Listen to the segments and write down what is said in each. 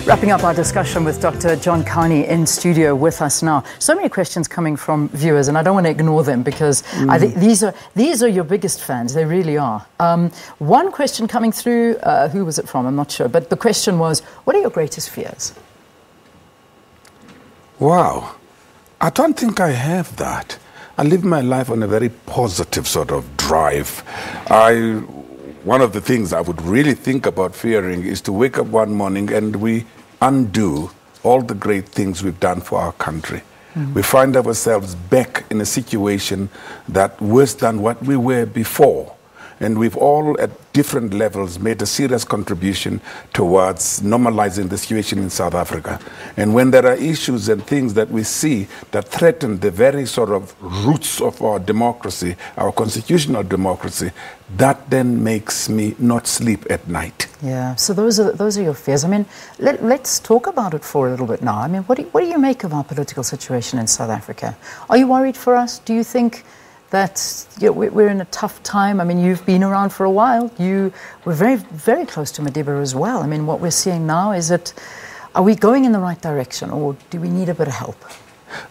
Wrapping up our discussion with Dr. John Kani in studio with us now. So many questions coming from viewers, and I don't want to ignore them because I think these are your biggest fans. They really are. One question coming through, who was it from? I'm not sure. But the question was, what are your greatest fears? Wow. I don't think I have that. I live my life on a very positive sort of drive. One of the things I would really think about fearing is to wake up one morning and we undo all the great things we've done for our country. We find ourselves back in a situation that worse than what we were before. And we've all, at different levels, made a serious contribution towards normalizing the situation in South Africa. And when there are issues and things that we see that threaten the very sort of roots of our democracy, our constitutional democracy, that then makes me not sleep at night. Yeah, so those are your fears. I mean, let's talk about it for a little bit now. I mean, what do you make of our political situation in South Africa? Are you worried for us? Do you think that we're in a tough time? I mean, you've been around for a while. You were very, very close to Madiba as well. I mean, what we're seeing now, are we going in the right direction, or do we need a bit of help?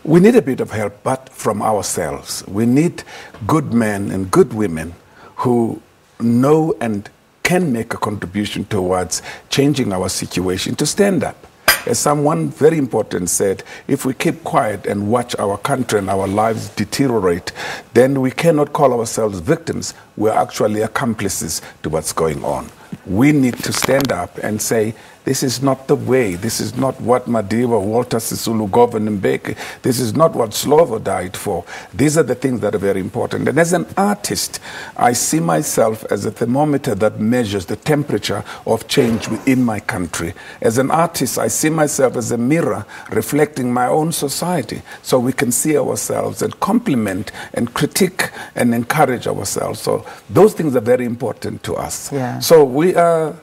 We need a bit of help, but from ourselves. We need good men and good women who know and can make a contribution towards changing our situation to stand up. As someone very important said, if we keep quiet and watch our country and our lives deteriorate, then we cannot call ourselves victims. We're actually accomplices to what's going on. We need to stand up and say, this is not the way. This is not what Madiba, Walter Sisulu, Govan Mbeki, this is not what Slovo died for. These are the things that are very important. And as an artist, I see myself as a thermometer that measures the temperature of change within my country. As an artist, I see myself as a mirror reflecting my own society, so we can see ourselves and compliment and critique and encourage ourselves. So those things are very important to us. Yeah. So we are,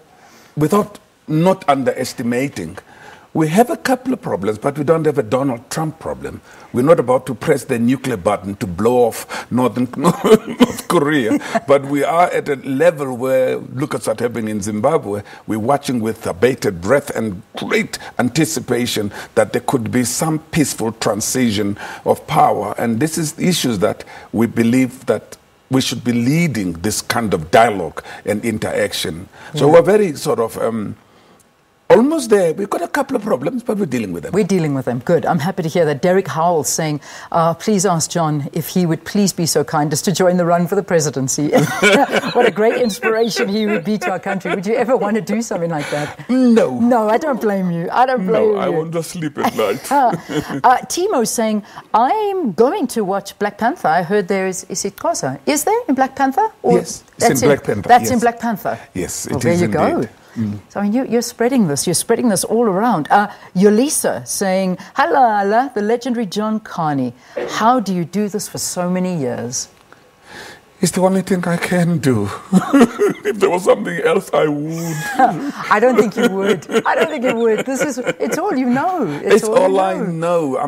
without not underestimating, we have a couple of problems, but we don't have a Donald Trump problem. We're not about to press the nuclear button to blow off North Korea, but we are at a level where, look at what's happening in Zimbabwe. We're watching with bated breath and great anticipation that there could be some peaceful transition of power. And this is issues that we believe that we should be leading this kind of dialogue and interaction. Yeah. So we're very sort of almost there. We've got a couple of problems, but we're dealing with them. We're dealing with them. Good. I'm happy to hear that. Derek Howell saying, please ask John if he would please be so kind as to join the run for the presidency. What a great inspiration he would be to our country. Would you ever want to do something like that? No. No, I don't blame you. I don't blame you. No, I want to sleep at night. Timo saying, I'm going to watch Black Panther. I heard there is it Xhosa? Is there in Black Panther? Or yes, it's in Black Panther. That's in Black Panther? Yes, well, it is indeed. There you go. So, I mean, you're spreading this. You're spreading this all around. Yolisa saying, hello, the legendary John Kani. How do you do this for so many years? It's the only thing I can do. If there was something else, I would. I don't think you would. I don't think you would. It's all you know. It's all I know.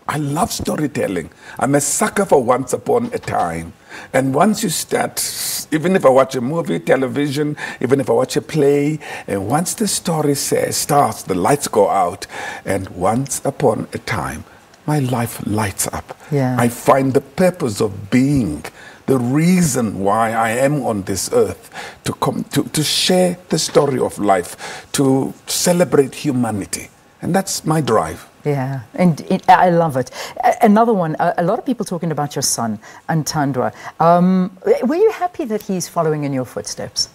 I love storytelling. I'm a sucker for Once Upon a Time. And once you start, even if I watch a movie, television, even if I watch a play, and once the story starts, the lights go out, and once upon a time, my life lights up. Yeah. I find the purpose of being, the reason why I am on this earth, to share the story of life, to celebrate humanity. And that's my drive. Yeah, and I love it. Another one, a lot of people talking about your son, Ntandwa. Were you happy that he's following in your footsteps?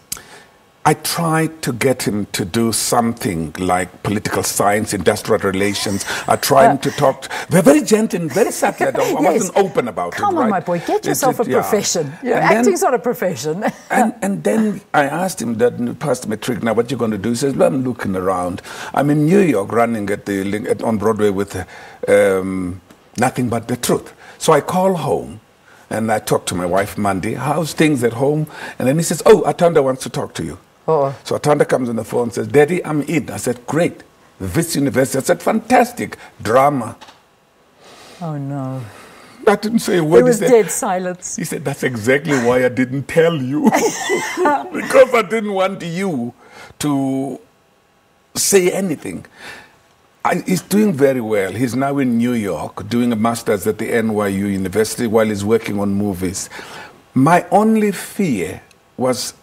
I tried to get him to do something like political science, industrial relations. I tried him to talk. We're very gentle and very subtle. I wasn't open about it. Come on, my boy, get yourself a profession. Yeah. Acting's not a profession. and then I asked him that past matric, now what you going to do? He says, well, I'm looking around. I'm in New York running on Broadway with Nothing But the Truth. So I call home. And I talk to my wife Monday. How's things at home? And then he says, oh, Atanda wants to talk to you. Oh. So Atanda comes on the phone and says, Daddy, I'm in. I said, great. This university. I said, fantastic. Drama. Oh, no. I didn't say a word. It was dead silence. He said, that's exactly why I didn't tell you. Because I didn't want you to say anything. He's doing very well. He's now in New York doing a master's at the NYU University while he's working on movies. My only fear was,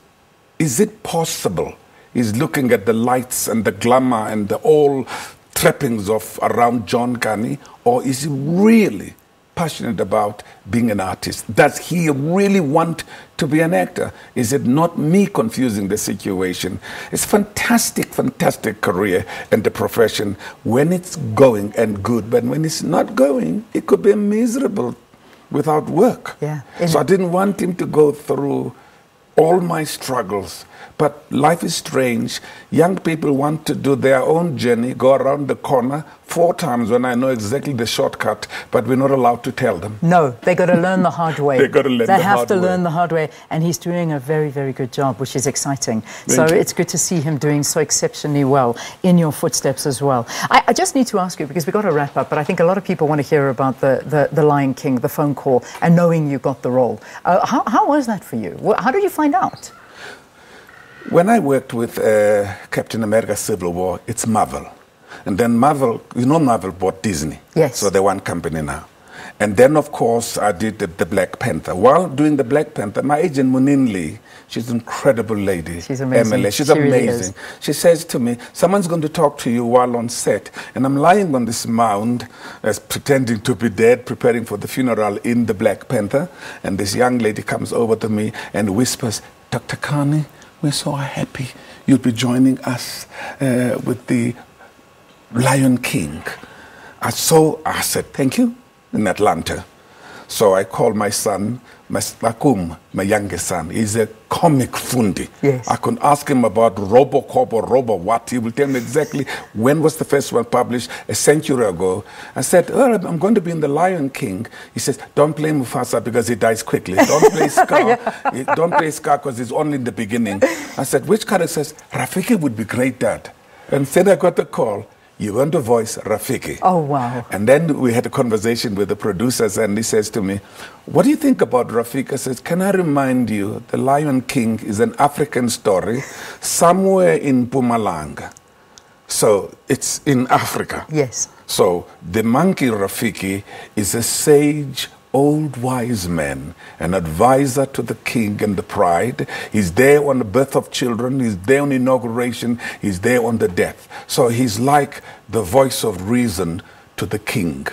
is it possible he's looking at the lights and the glamour and the all trappings of around John Kani, or is he really passionate about being an artist? Does he really want to be an actor? Is it not me confusing the situation? It's fantastic, fantastic career and the profession when it's going and good, but when it's not going, it could be miserable without work. Yeah. So I didn't want him to go through all my struggles. But life is strange. Young people want to do their own journey, go around the corner 4 times when I know exactly the shortcut, but we're not allowed to tell them. No, they got to learn the hard way. They got to learn the hard way. They have to learn the hard way, and he's doing a very, very good job, which is exciting. So it's good to see him doing so exceptionally well in your footsteps as well. I just need to ask you, because we've got to wrap up, but I think a lot of people want to hear about the Lion King, the phone call, and knowing you got the role. How was that for you? How did you find out? When I worked with Captain America Civil War, it's Marvel. And then Marvel, you know Marvel bought Disney. Yes. So they're one company now. And then, of course, I did the Black Panther. While doing the Black Panther, my agent, Munin Lee, she's an incredible lady. She's amazing. Emily, she's she amazing. Really is. She says to me, someone's going to talk to you while on set. And I'm lying on this mound, pretending to be dead, preparing for the funeral in the Black Panther. And this young lady comes over to me and whispers, Dr. Kani, we're so happy you'll be joining us with the Lion King. I said, thank you, in Atlanta. So I called my son, my youngest son. He's a comic fundi. Yes. I could ask him about Robocop or Robo-what. He will tell me exactly when was the first one published, a century ago. I said, oh, I'm going to be in the Lion King. He says, don't play Mufasa because he dies quickly. Don't play Scar. Yeah. Don't play Scar because he's only in the beginning. I said, which character? Says, Rafiki would be great, Dad. And then I got the call. You want to voice Rafiki. Oh, wow. And then we had a conversation with the producers, and he says to me, what do you think about Rafiki? I says, can I remind you, The Lion King is an African story somewhere in Mpumalanga. So it's in Africa. Yes. So the monkey Rafiki is a sage, old wise man, an advisor to the king and the pride. He's there on the birth of children. He's there on inauguration. He's there on the death. So he's like the voice of reason to the king.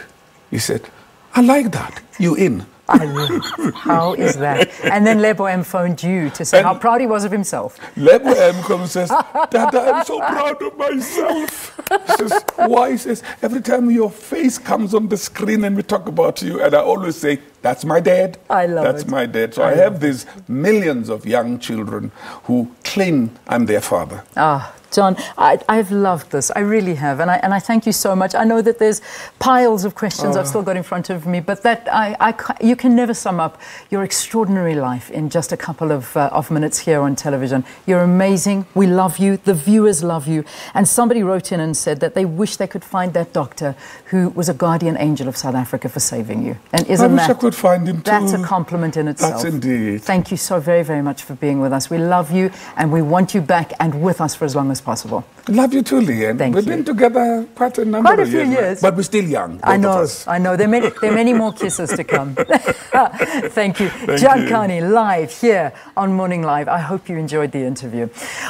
He said, I like that. You in? I will. How is that? And then Lebo M phoned you to say how proud he was of himself. Lebo M comes and says, Dada, I'm so proud of myself. He says, why? He says, every time your face comes on the screen and we talk about you, and I always say, that's my dad. I love it. That's my dad. So I have these millions of young children who claim I'm their father. Ah, John, I've loved this. I really have. And I thank you so much. I know that there's piles of questions I've still got in front of me, but that you can never sum up your extraordinary life in just a couple of minutes here on television. You're amazing. We love you. The viewers love you. And somebody wrote in and said that they wish they could find that doctor who was a guardian angel of South Africa for saving you. And isn't that... I could find him too. That's a compliment in itself. That's indeed. Thank you so very, very much for being with us. We love you, and we want you back and with us for as long as possible. Love you too, Leanne. Thank We've you. been together quite a number of years. years. But we're still young. I know. Of us. I know. There are many more kisses to come. Thank you. John Kani, live here on Morning Live. I hope you enjoyed the interview.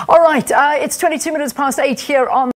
All right. It's 22 minutes past 8 here on